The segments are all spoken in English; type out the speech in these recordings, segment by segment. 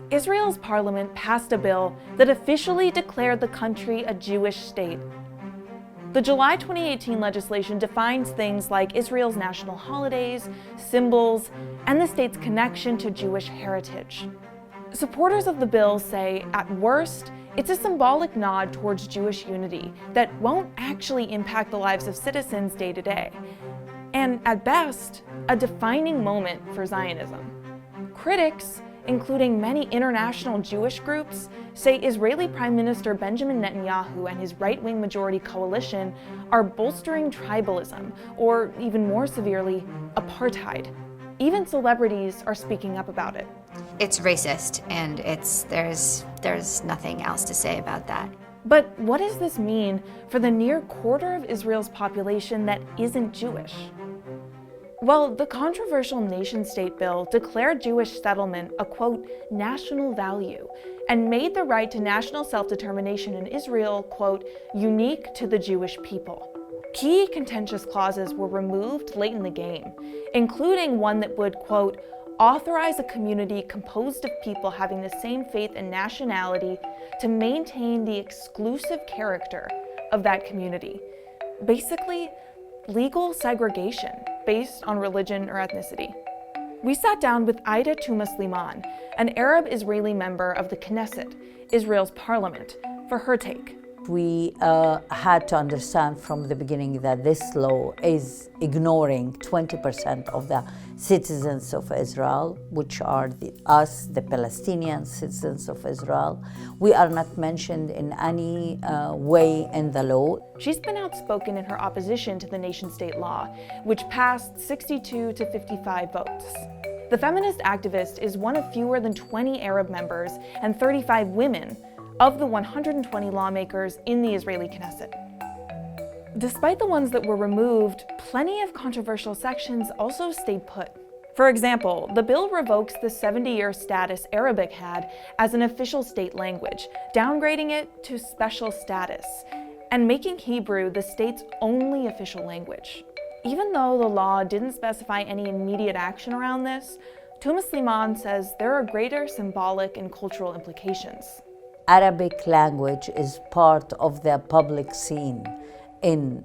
Israel's parliament passed a bill that officially declared the country a Jewish state. The July 2018 legislation defines things like Israel's national holidays, symbols, and the state's connection to Jewish heritage. Supporters of the bill say, at worst, it's a symbolic nod towards Jewish unity that won't actually impact the lives of citizens day to day. And at best, a defining moment for Zionism. Critics, including many international Jewish groups, say Israeli Prime Minister Benjamin Netanyahu and his right-wing majority coalition are bolstering tribalism, or even more severely, apartheid. Even celebrities are speaking up about it. It's racist, and there's nothing else to say about that. But what does this mean for the near quarter of Israel's population that isn't Jewish? Well, the controversial nation-state bill declared Jewish settlement a, quote, national value, and made the right to national self-determination in Israel, quote, unique to the Jewish people. Key contentious clauses were removed late in the game, including one that would, quote, authorize a community composed of people having the same faith and nationality to maintain the exclusive character of that community. Basically, legal segregation based on religion or ethnicity. We sat down with Touma-Sliman, an Arab Israeli member of the Knesset, Israel's parliament, for her take. We had to understand from the beginning that this law is ignoring 20% of the citizens of Israel, which are us, the Palestinian citizens of Israel. We are not mentioned in any way in the law. She's been outspoken in her opposition to the nation-state law, which passed 62 to 55 votes. The feminist activist is one of fewer than 20 Arab members and 35 women of the 120 lawmakers in the Israeli Knesset. Despite the ones that were removed, plenty of controversial sections also stayed put. For example, the bill revokes the 70-year status Arabic had as an official state language, downgrading it to special status, and making Hebrew the state's only official language. Even though the law didn't specify any immediate action around this, Touma-Sliman says there are greater symbolic and cultural implications. Arabic language is part of the public scene in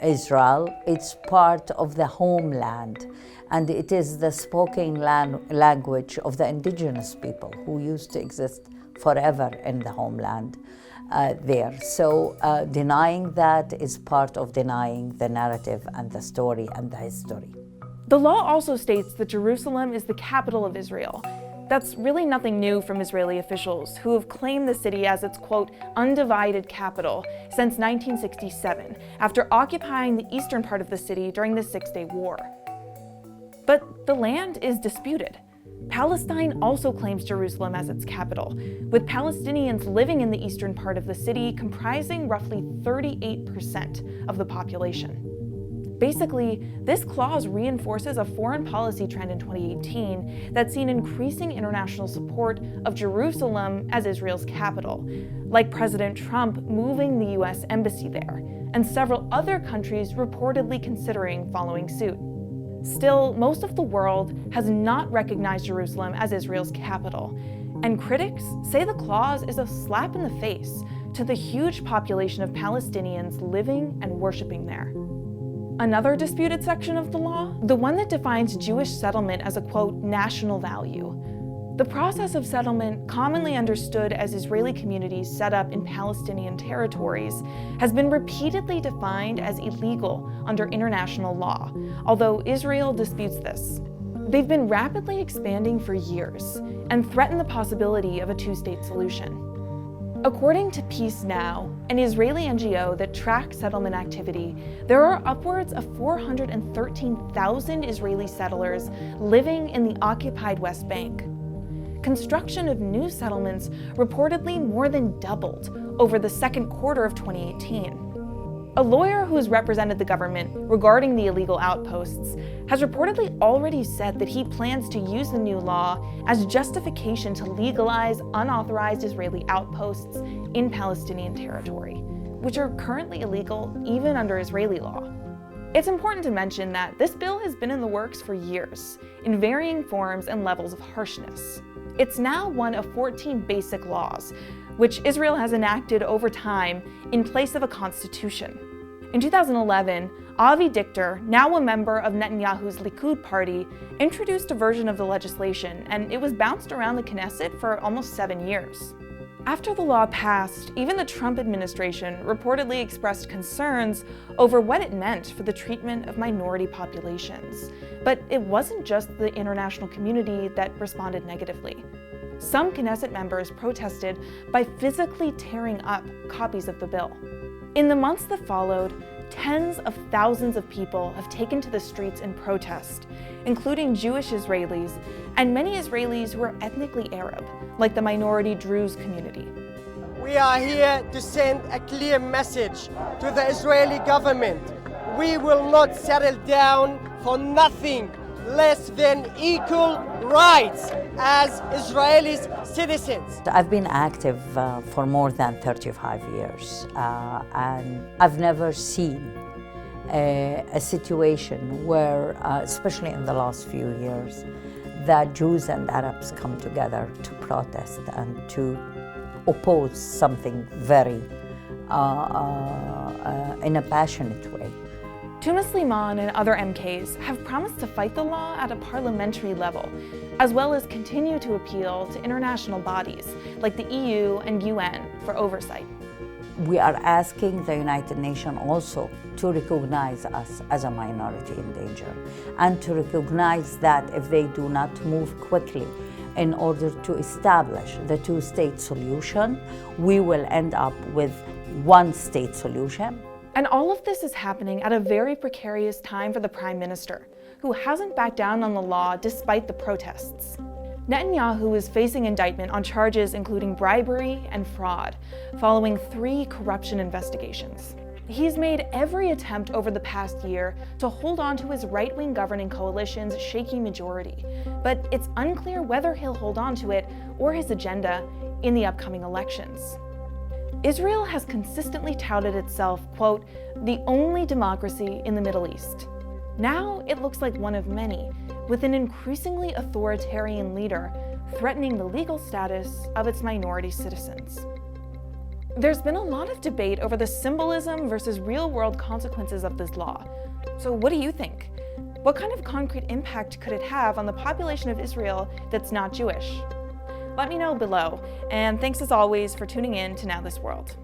Israel. It's part of the homeland, and it is the spoken language of the indigenous people who used to exist forever in the homeland there. So denying that is part of denying the narrative and the story and the history. The law also states that Jerusalem is the capital of Israel. That's really nothing new from Israeli officials, who have claimed the city as its, quote, undivided capital since 1967, after occupying the eastern part of the city during the Six-Day War. But the land is disputed. Palestine also claims Jerusalem as its capital, with Palestinians living in the eastern part of the city comprising roughly 38% of the population. Basically, this clause reinforces a foreign policy trend in 2018 that's seen increasing international support of Jerusalem as Israel's capital, like President Trump moving the US embassy there, and several other countries reportedly considering following suit. Still, most of the world has not recognized Jerusalem as Israel's capital, and critics say the clause is a slap in the face to the huge population of Palestinians living and worshiping there. Another disputed section of the law, the one that defines Jewish settlement as a, quote, national value. The process of settlement, commonly understood as Israeli communities set up in Palestinian territories, has been repeatedly defined as illegal under international law, although Israel disputes this. They've been rapidly expanding for years and threaten the possibility of a two-state solution. According to Peace Now, an Israeli NGO that tracks settlement activity, there are upwards of 413,000 Israeli settlers living in the occupied West Bank. Construction of new settlements reportedly more than doubled over the second quarter of 2018. A lawyer who has represented the government regarding the illegal outposts has reportedly already said that he plans to use the new law as justification to legalize unauthorized Israeli outposts in Palestinian territory, which are currently illegal even under Israeli law. It's important to mention that this bill has been in the works for years, in varying forms and levels of harshness. It's now one of 14 basic laws, which Israel has enacted over time in place of a constitution. In 2011, Avi Dichter, now a member of Netanyahu's Likud party, introduced a version of the legislation, and it was bounced around the Knesset for almost 7 years. After the law passed, even the Trump administration reportedly expressed concerns over what it meant for the treatment of minority populations. But it wasn't just the international community that responded negatively. Some Knesset members protested by physically tearing up copies of the bill. In the months that followed, tens of thousands of people have taken to the streets in protest, including Jewish Israelis and many Israelis who are ethnically Arab, like the minority Druze community. We are here to send a clear message to the Israeli government. We will not settle down for nothing less than equal rights as Israeli citizens. I've been active for more than 35 years, and I've never seen a situation where, especially in the last few years, that Jews and Arabs come together to protest and to oppose something very in a passionate way. Touma-Sliman and other MKs have promised to fight the law at a parliamentary level, as well as continue to appeal to international bodies like the EU and UN for oversight. We are asking the United Nations also to recognize us as a minority in danger, and to recognize that if they do not move quickly in order to establish the two-state solution, we will end up with one-state solution. And all of this is happening at a very precarious time for the Prime Minister, who hasn't backed down on the law despite the protests. Netanyahu is facing indictment on charges including bribery and fraud, following 3 corruption investigations. He's made every attempt over the past year to hold on to his right-wing governing coalition's shaky majority, but it's unclear whether he'll hold on to it or his agenda in the upcoming elections. Israel has consistently touted itself, quote, the only democracy in the Middle East. Now it looks like one of many, with an increasingly authoritarian leader threatening the legal status of its minority citizens. There's been a lot of debate over the symbolism versus real-world consequences of this law. So what do you think? What kind of concrete impact could it have on the population of Israel that's not Jewish? Let me know below, and thanks as always for tuning in to Now This World.